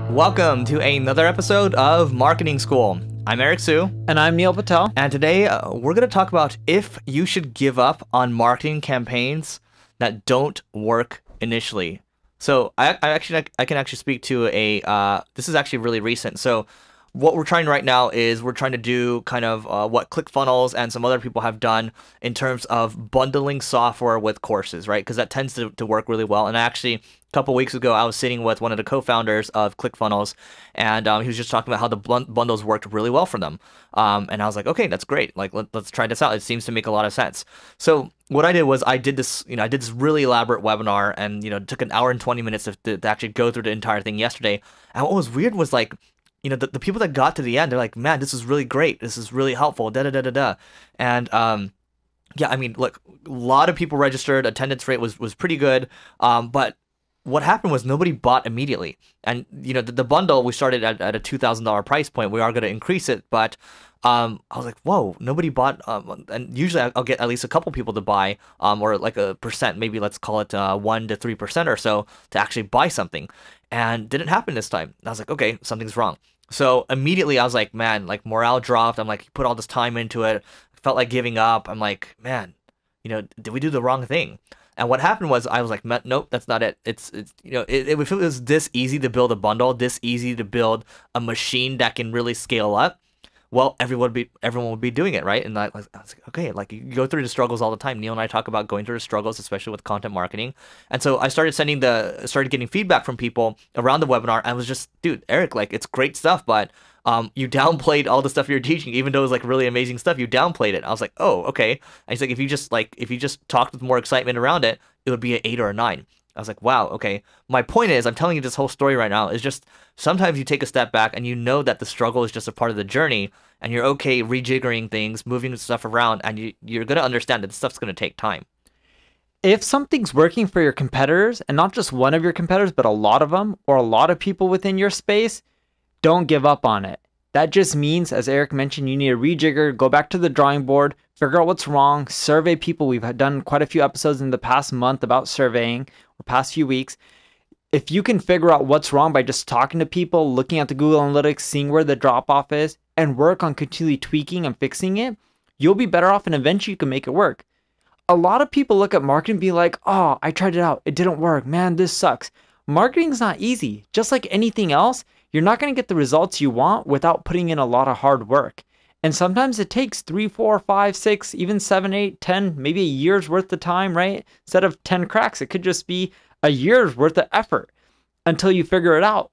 Welcome to another episode of Marketing School. I'm Eric Su. And I'm Neil Patel. And today we're going to talk about if you should give up on marketing campaigns that don't work initially. So I can actually speak to this is actually really recent. So what we're trying right now is we're trying to do kind of what ClickFunnels and some other people have done in terms of bundling software with courses, right? Because that tends to work really well. And actually, a couple weeks ago, I was sitting with one of the co-founders of ClickFunnels, and he was just talking about how the bundles worked really well for them. And I was like, okay, that's great. Like, let's try this out. It seems to make a lot of sense. So what I did was I did this really elaborate webinar, and it took an hour and 20 minutes to actually go through the entire thing yesterday. And what was weird was like, the people that got to the end, they're like, man, this is really great. This is really helpful. And yeah, I mean, look, a lot of people registered. Attendance rate was pretty good. But what happened was nobody bought immediately. And the bundle, we started at a $2,000 price point. We are going to increase it, but I was like, whoa, nobody bought. And usually I'll get at least a couple people to buy, or like a percent, maybe let's call it 1 to 3% or so to actually buy something. And didn't happen this time. I was like, okay, something's wrong. So immediately I was like, man, like morale dropped. I'm like, put all this time into it. Felt like giving up. I'm like, man, did we do the wrong thing? And what happened was I was like, nope, that's not it. It's if it was this easy to build a bundle, this easy to build a machine that can really scale up, well, everyone would be doing it, right? And I was like, okay, like you go through the struggles all the time. Neil and I talk about going through the struggles, especially with content marketing. And so I started getting feedback from people around the webinar. And I was just, dude, Eric, like it's great stuff, but you downplayed all the stuff you're teaching, even though it was like really amazing stuff. You downplayed it. I was like, oh, okay. And he's like, if you just talked with more excitement around it, it would be an 8 or a 9. I was like, wow, okay. My point is, I'm telling you this whole story right now, is just sometimes you take a step back and you know that the struggle is just a part of the journey, and you're okay rejiggering things, moving stuff around, and you're going to understand that this stuff's going to take time. If something's working for your competitors, and not just one of your competitors, but a lot of them, or a lot of people within your space, don't give up on it. That just means, as Eric mentioned, you need a rejigger, go back to the drawing board, figure out what's wrong, survey people. We've done quite a few episodes in the past month about surveying, or past few weeks. If you can figure out what's wrong by just talking to people, looking at the Google Analytics, seeing where the drop-off is, and work on continually tweaking and fixing it, you'll be better off, and eventually you can make it work. A lot of people look at marketing and be like, oh, I tried it out. It didn't work. Man, this sucks. Marketing's not easy. Just like anything else, you're not going to get the results you want without putting in a lot of hard work. And sometimes it takes 3, 4, 5, 6, even 7, 8, 10, maybe a year's worth of time, right? Instead of 10 cracks, it could just be a year's worth of effort until you figure it out.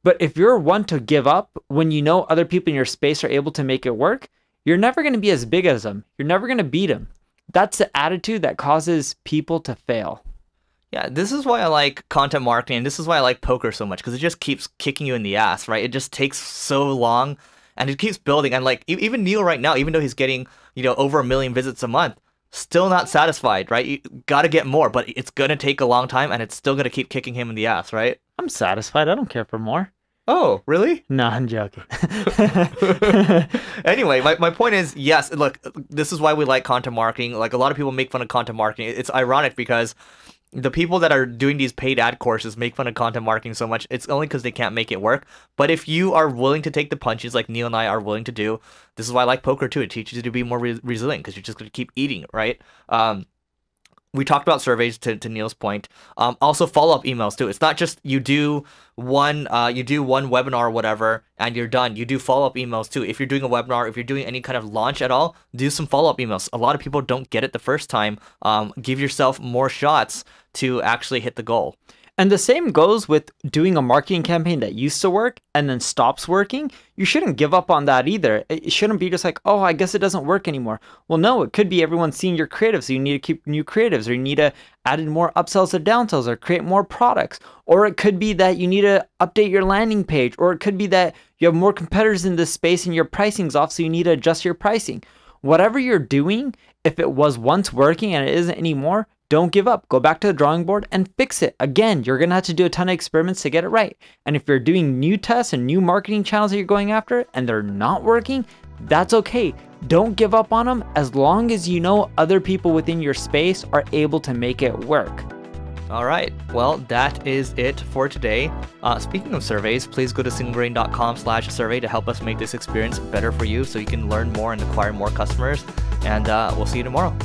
But if you're one to give up when you know other people in your space are able to make it work, you're never going to be as big as them. You're never going to beat them. That's the attitude that causes people to fail. Yeah, this is why I like content marketing. This is why I like poker so much, because it just keeps kicking you in the ass, right? It just takes so long, and it keeps building. And like even Neil right now, even though he's getting over 1 million visits a month, still not satisfied, right? You got to get more, but it's gonna take a long time, and it's still gonna keep kicking him in the ass, right? I'm satisfied. I don't care for more. Oh, really? No, I'm joking. Anyway, my point is, yes, look, this is why we like content marketing. Like a lot of people make fun of content marketing. It's ironic because the people that are doing these paid ad courses make fun of content marketing so much. It's only because they can't make it work. But if you are willing to take the punches like Neil and I are willing to do, this is why I like poker too. It teaches you to be more resilient because you're just going to keep eating, right? We talked about surveys to Neil's point. Also follow-up emails too. It's not just you do one webinar or whatever and you're done. You do follow-up emails too. If you're doing a webinar, if you're doing any kind of launch at all, do some follow-up emails. A lot of people don't get it the first time. Give yourself more shots to actually hit the goal. And the same goes with doing a marketing campaign that used to work and then stops working. You shouldn't give up on that either. It shouldn't be just like, oh, I guess it doesn't work anymore. Well, no, it could be everyone's seeing your creatives, so you need to keep new creatives, or you need to add in more upsells or downsells, or create more products. Or it could be that you need to update your landing page, or it could be that you have more competitors in this space and your pricing's off, so you need to adjust your pricing. Whatever you're doing, if it was once working and it isn't anymore, don't give up. Go back to the drawing board and fix it. Again, you're going to have to do a ton of experiments to get it right. And if you're doing new tests and new marketing channels that you're going after and they're not working, that's okay. Don't give up on them as long as you know other people within your space are able to make it work. All right. Well, that is it for today. Speaking of surveys, please go to singlegrain.com/survey to help us make this experience better for you so you can learn more and acquire more customers. And we'll see you tomorrow.